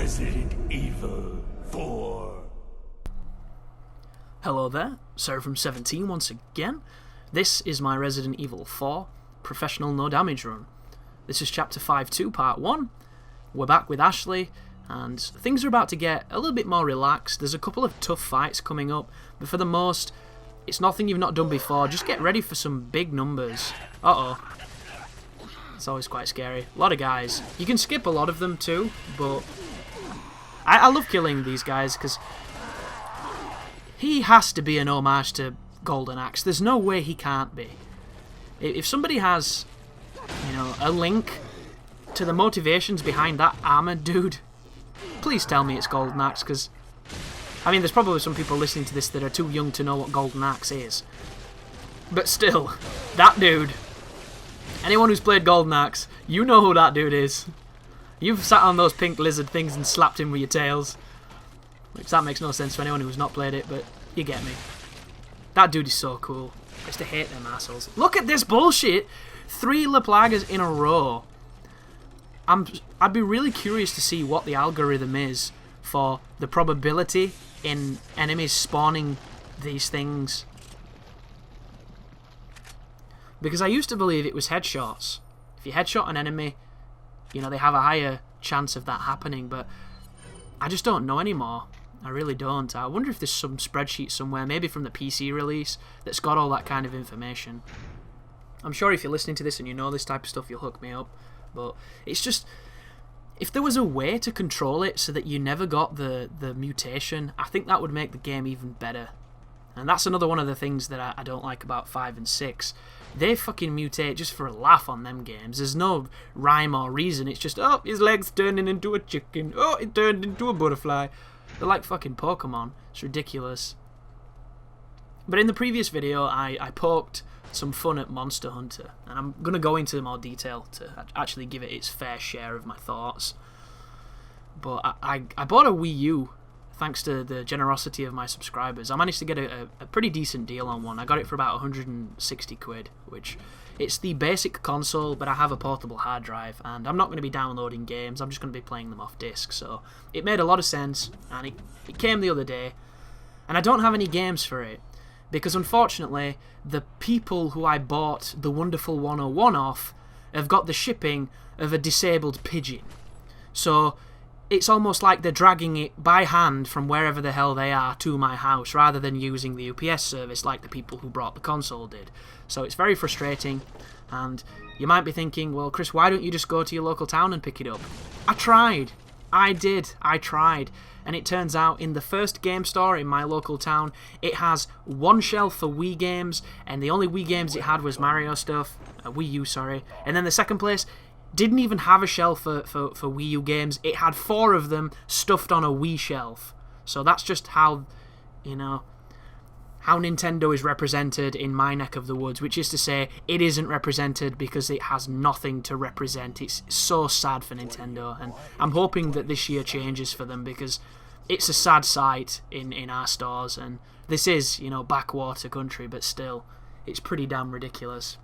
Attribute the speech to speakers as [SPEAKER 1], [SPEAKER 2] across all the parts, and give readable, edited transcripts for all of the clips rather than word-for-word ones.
[SPEAKER 1] Resident Evil 4.
[SPEAKER 2] Hello there, Seraphim17 once again. This is my Resident Evil 4 Professional No Damage run. This is Chapter 5-2, Part 1. We're back with Ashley, and things are about to get a little bit more relaxed. There's a couple of tough fights coming up, but for the most, it's nothing you've not done before. Just get ready for some big numbers. Uh-oh. It's always quite scary. A lot of guys. You can skip a lot of them too, but I love killing these guys because he has to be an homage to Golden Axe. There's no way he can't be. If somebody has, a link to the motivations behind that armored dude, please tell me it's Golden Axe, because, there's probably some people listening to this that are too young to know what Golden Axe is. But still, that dude, anyone who's played Golden Axe, you know who that dude is. You've sat on those pink lizard things and slapped him with your tails. Which that makes no sense for anyone who's not played it, but you get me. That dude is so cool. I used to hate them assholes. Look at this bullshit! 3 La Plagas in a row. I'd be really curious to see what the algorithm is for the probability in enemies spawning these things. Because I used to believe it was headshots. If you headshot an enemy, they have a higher chance of that happening, but I just don't know anymore. I really don't. I wonder if there's some spreadsheet somewhere, maybe from the PC release, that's got all that kind of information. I'm sure if you're listening to this and you know this type of stuff, you'll hook me up. But it's just, if there was a way to control it so that you never got the mutation, I think that would make the game even better. And that's another one of the things that I don't like about 5 and 6. They fucking mutate just for a laugh on them games. There's no rhyme or reason. It's just, oh, his leg's turning into a chicken. Oh, it turned into a butterfly. They're like fucking Pokemon. It's ridiculous. But in the previous video, I poked some fun at Monster Hunter. And I'm going to go into more detail to actually give it its fair share of my thoughts. But I bought a Wii U, thanks to the generosity of my subscribers. I managed to get a pretty decent deal on one. I got it for about 160 quid, which it's the basic console, but I have a portable hard drive, and I'm not going to be downloading games. I'm just going to be playing them off disc. So it made a lot of sense, and it came the other day, and I don't have any games for it, because unfortunately, the people who I bought the Wonderful 101 off have got the shipping of a disabled pigeon. So it's almost like they're dragging it by hand from wherever the hell they are to my house, rather than using the UPS service like the people who brought the console did. So it's very frustrating, and you might be thinking, well, Chris, why don't you just go to your local town and pick it up? I tried. I tried. And it turns out in the first game store in my local town, it has one shelf for Wii games, and the only Wii games it had was Mario stuff. Wii U, sorry. And then the second place didn't even have a shelf for Wii U games. It had 4 of them stuffed on a Wii shelf. So that's just how Nintendo is represented in my neck of the woods, which is to say, it isn't represented because it has nothing to represent. It's so sad for Nintendo, and I'm hoping that this year changes for them, because it's a sad sight in our stores, and this is, backwater country, but still, it's pretty damn ridiculous.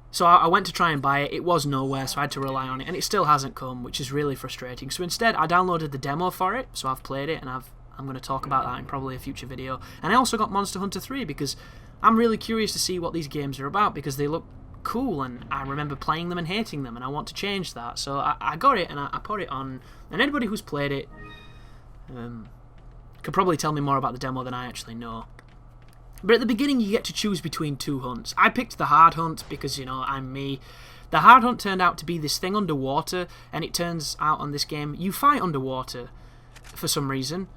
[SPEAKER 2] So I went to try and buy it. It was nowhere, so I had to rely on it, and it still hasn't come, which is really frustrating. So instead, I downloaded the demo for it, so I've played it, and I'm going to talk about that in probably a future video. And I also got Monster Hunter 3, because I'm really curious to see what these games are about, because they look cool, and I remember playing them and hating them, and I want to change that. So I got it, and I put it on, and anybody who's played it could probably tell me more about the demo than I actually know. But at the beginning, you get to choose between 2 hunts. I picked the hard hunt because, I'm me. The hard hunt turned out to be this thing underwater, and it turns out on this game, you fight underwater for some reason.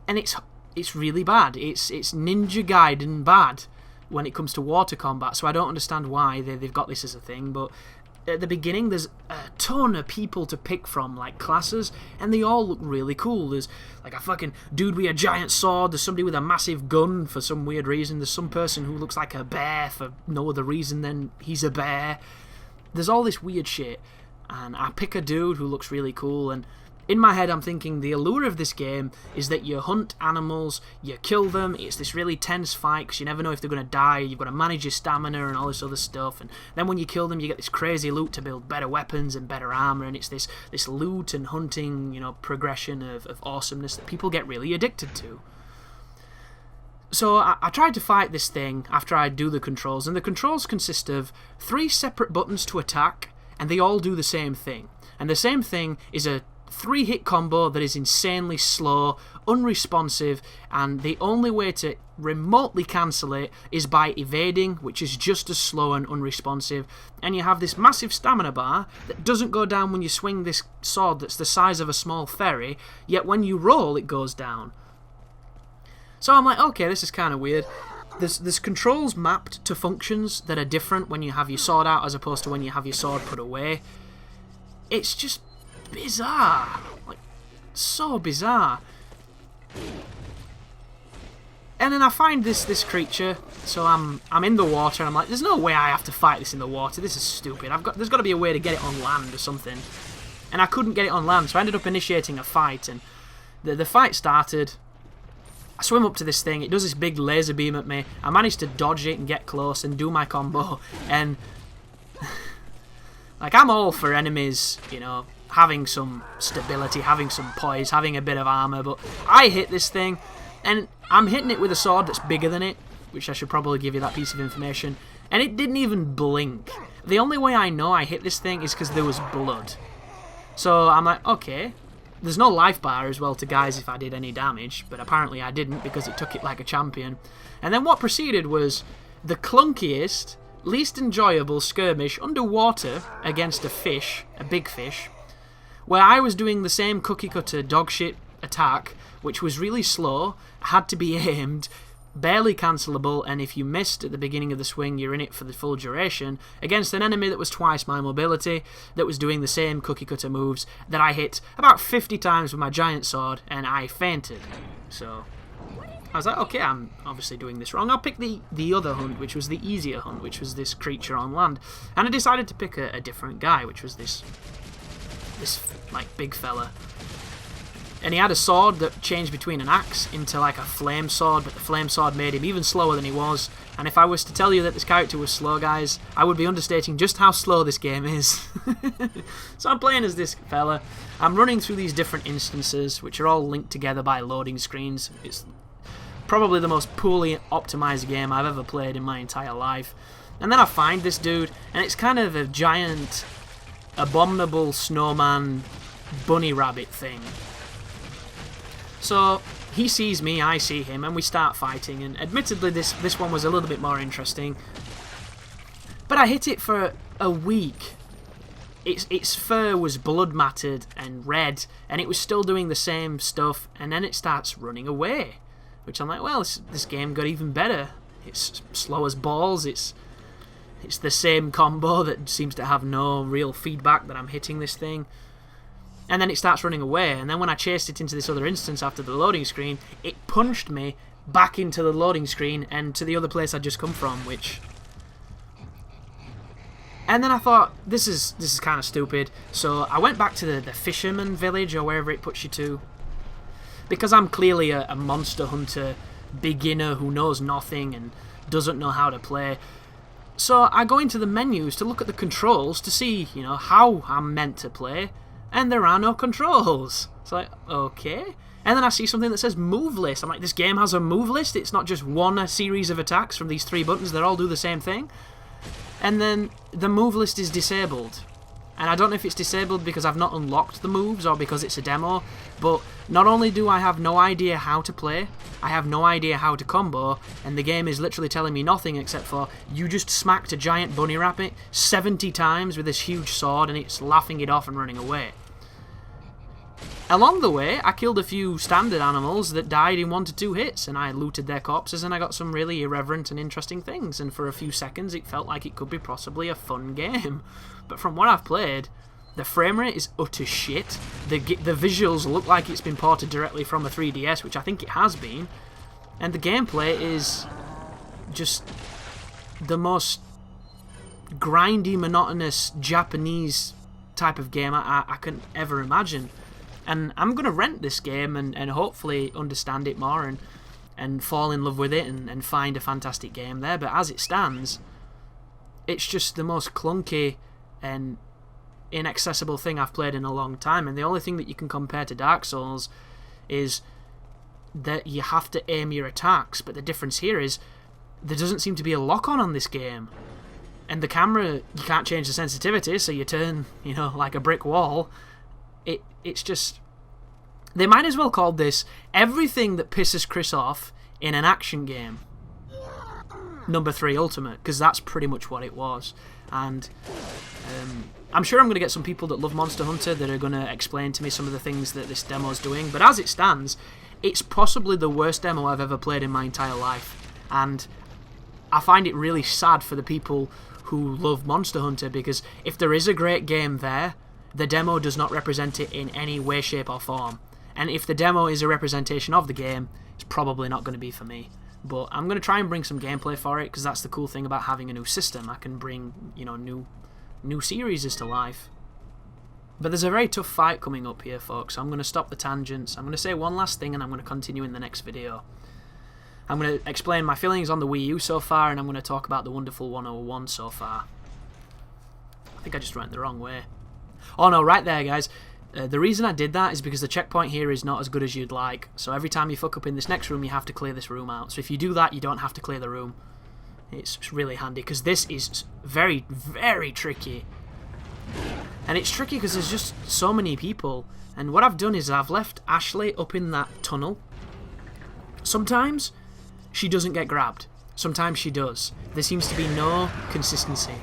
[SPEAKER 2] And it's really bad. It's Ninja Gaiden bad when it comes to water combat, so I don't understand why they've got this as a thing, but at the beginning there's a ton of people to pick from, like classes, and they all look really cool. There's like a fucking dude with a giant sword, there's somebody with a massive gun for some weird reason, there's some person who looks like a bear for no other reason than he's a bear. There's all this weird shit, and I pick a dude who looks really cool, and in my head I'm thinking the allure of this game is that you hunt animals, you kill them, it's this really tense fight because you never know if they're going to die, you've got to manage your stamina and all this other stuff, and then when you kill them you get this crazy loot to build better weapons and better armor, and it's this loot and hunting, you know, progression of awesomeness that people get really addicted to. So I tried to fight this thing after I do the controls, and the controls consist of 3 separate buttons to attack, and they all do the same thing. And the same thing is a 3-hit combo that is insanely slow, unresponsive, and the only way to remotely cancel it is by evading, which is just as slow and unresponsive. And you have this massive stamina bar that doesn't go down when you swing this sword that's the size of a small ferry, yet when you roll it goes down. So I'm like, okay, this is kind of weird. There's controls mapped to functions that are different when you have your sword out as opposed to when you have your sword put away. It's just bizarre. Like, so bizarre. And then I find this creature, so I'm in the water, and I'm like, there's no way I have to fight this in the water. This is stupid. There's got to be a way to get it on land or something. And I couldn't get it on land, so I ended up initiating a fight, and the fight started. I swim up to this thing, it does this big laser beam at me, I managed to dodge it and get close and do my combo, and like, I'm all for enemies, you know, having some stability, having some poise, having a bit of armor, but I hit this thing, and I'm hitting it with a sword that's bigger than it, which I should probably give you that piece of information, and it didn't even blink. The only way I know I hit this thing is because there was blood. So I'm like, okay. There's no life bar as well to guys if I did any damage, but apparently I didn't because it took it like a champion. And then what proceeded was the clunkiest, least enjoyable skirmish underwater against a fish, a big fish, where I was doing the same cookie cutter dogshit attack, which was really slow, had to be aimed, barely cancelable, and if you missed at the beginning of the swing, you're in it for the full duration, against an enemy that was twice my mobility, that was doing the same cookie cutter moves, that I hit about 50 times with my giant sword, and I fainted. So I was like, okay, I'm obviously doing this wrong. I'll pick the other hunt, which was the easier hunt, which was this creature on land. And I decided to pick a different guy, which was this like big fella. And he had a sword that changed between an axe into like a flame sword, but the flame sword made him even slower than he was. And if I was to tell you that this character was slow, guys, I would be understating just how slow this game is. So I'm playing as this fella. I'm running through these different instances, which are all linked together by loading screens. It's probably the most poorly optimized game I've ever played in my entire life. And then I find this dude, and it's kind of a giant, abominable snowman bunny rabbit thing. So he sees me, I see him, and we start fighting, and admittedly this one was a little bit more interesting. But I hit it for a week. Its fur was blood matted and red, and it was still doing the same stuff, and then it starts running away. Which I'm like, well, this game got even better. It's slow as balls, it's the same combo that seems to have no real feedback that I'm hitting this thing. And then it starts running away, and then when I chased it into this other instance after the loading screen, it punched me back into the loading screen and to the other place I'd just come from, which... And then I thought, this is kind of stupid, so I went back to the fisherman village, or wherever it puts you to, because I'm clearly a monster hunter beginner who knows nothing and doesn't know how to play. So I go into the menus to look at the controls to see, you know, how I'm meant to play, and there are no controls. It's like, okay. And then I see something that says move list. I'm like, this game has a move list? It's not just one series of attacks from these 3 buttons that all do the same thing? And then the move list is disabled. And I don't know if it's disabled because I've not unlocked the moves or because it's a demo, but not only do I have no idea how to play, I have no idea how to combo, and the game is literally telling me nothing except for you just smacked a giant bunny rabbit 70 times with this huge sword and it's laughing it off and running away. Along the way, I killed a few standard animals that died in 1 to 2 hits, and I looted their corpses, and I got some really irreverent and interesting things, and for a few seconds it felt like it could be possibly a fun game. But from what I've played, the frame rate is utter shit, the visuals look like it's been ported directly from a 3DS, which I think it has been, and the gameplay is just the most grindy, monotonous Japanese type of game I can ever imagine. And I'm going to rent this game and hopefully understand it more and fall in love with it and find a fantastic game there. But as it stands, it's just the most clunky and inaccessible thing I've played in a long time. And the only thing that you can compare to Dark Souls is that you have to aim your attacks. But the difference here is there doesn't seem to be a lock-on on this game. And the camera, you can't change the sensitivity, so you turn, like a brick wall. It's just... They might as well call this everything that pisses Chris off in an action game. Number 3 Ultimate, because that's pretty much what it was. And I'm sure I'm going to get some people that love Monster Hunter that are going to explain to me some of the things that this demo's doing. But as it stands, it's possibly the worst demo I've ever played in my entire life. And I find it really sad for the people who love Monster Hunter, because if there is a great game there, the demo does not represent it in any way, shape or form. And if the demo is a representation of the game, it's probably not going to be for me. But I'm going to try and bring some gameplay for it, because that's the cool thing about having a new system. I can bring, new series to life. But there's a very tough fight coming up here, folks. I'm going to stop the tangents. I'm going to say one last thing and I'm going to continue in the next video. I'm going to explain my feelings on the Wii U so far, and I'm going to talk about the Wonderful 101 so far. I think I just went the wrong way. Oh no, right there, guys. The reason I did that is because the checkpoint here is not as good as you'd like. So every time you fuck up in this next room, you have to clear this room out. So if you do that, you don't have to clear the room. It's really handy, because this is very, very tricky. And it's tricky because there's just so many people. And what I've done is I've left Ashley up in that tunnel. Sometimes she doesn't get grabbed. Sometimes she does. There seems to be no consistency.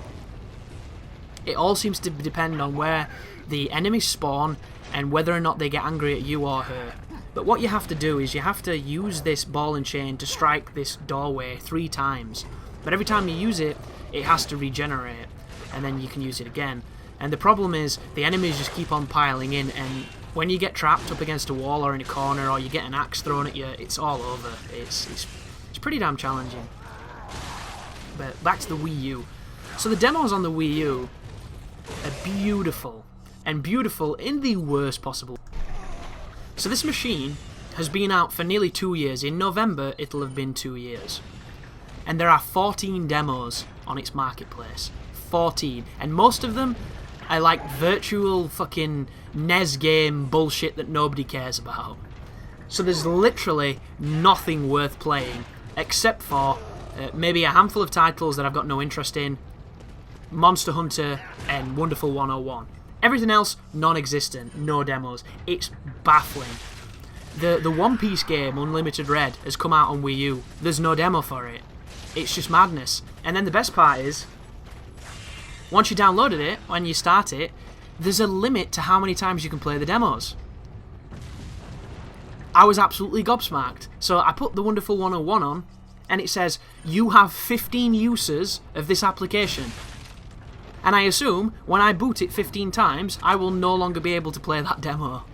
[SPEAKER 2] It all seems to depend on where the enemies spawn and whether or not they get angry at you or her. But what you have to do is you have to use this ball and chain to strike this doorway 3 times. But every time you use it, it has to regenerate, and then you can use it again. And the problem is the enemies just keep on piling in, and when you get trapped up against a wall or in a corner, or you get an axe thrown at you, it's all over. It's pretty damn challenging. But back to the Wii U. So the demos on the Wii U are beautiful, and beautiful in the worst possible. So this machine has been out for nearly 2 years. In November, it'll have been 2 years. And there are 14 demos on its marketplace. 14. And most of them are like virtual fucking NES game bullshit that nobody cares about. So there's literally nothing worth playing, except for maybe a handful of titles that I've got no interest in, Monster Hunter and Wonderful 101. Everything else, non-existent, no demos. It's baffling. The One Piece game, Unlimited Red, has come out on Wii U. There's no demo for it. It's just madness. And then the best part is, once you downloaded it, when you start it, there's a limit to how many times you can play the demos. I was absolutely gobsmacked. So I put the Wonderful 101 on, and it says, you have 15 uses of this application. And I assume, when I boot it 15 times, I will no longer be able to play that demo.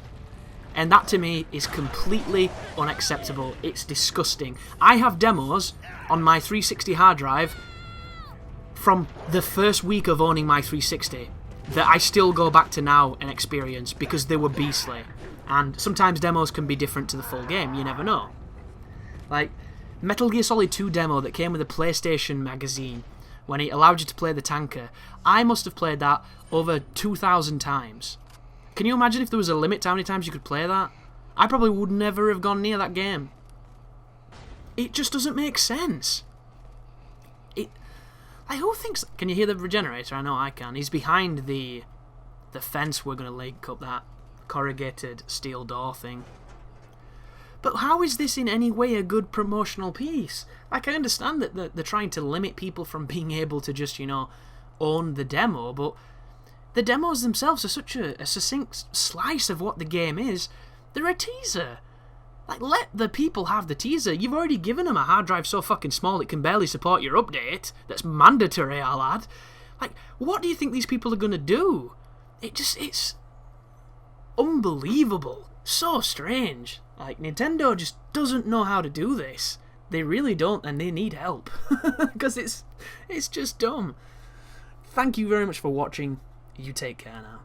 [SPEAKER 2] And that to me is completely unacceptable. It's disgusting. I have demos on my 360 hard drive from the first week of owning my 360 that I still go back to now and experience because they were beastly. And sometimes demos can be different to the full game, you never know. Like, Metal Gear Solid 2 demo that came with a PlayStation magazine, when it allowed you to play the tanker, I must have played that over 2,000 times. Can you imagine if there was a limit to how many times you could play that? I probably would never have gone near that game. It just doesn't make sense. Who thinks... Can you hear the regenerator? I know I can. He's behind the fence we're going to link up that corrugated steel door thing. But how is this in any way a good promotional piece? Like, I understand that they're trying to limit people from being able to just, own the demo, but the demos themselves are such a succinct slice of what the game is. They're a teaser. Like, let the people have the teaser. You've already given them a hard drive so fucking small it can barely support your update. That's mandatory, I'll add. Like, what do you think these people are going to do? It's unbelievable. So strange. Like, Nintendo just doesn't know how to do this. They really don't, and they need help. Because it's just dumb. Thank you very much for watching. You take care now.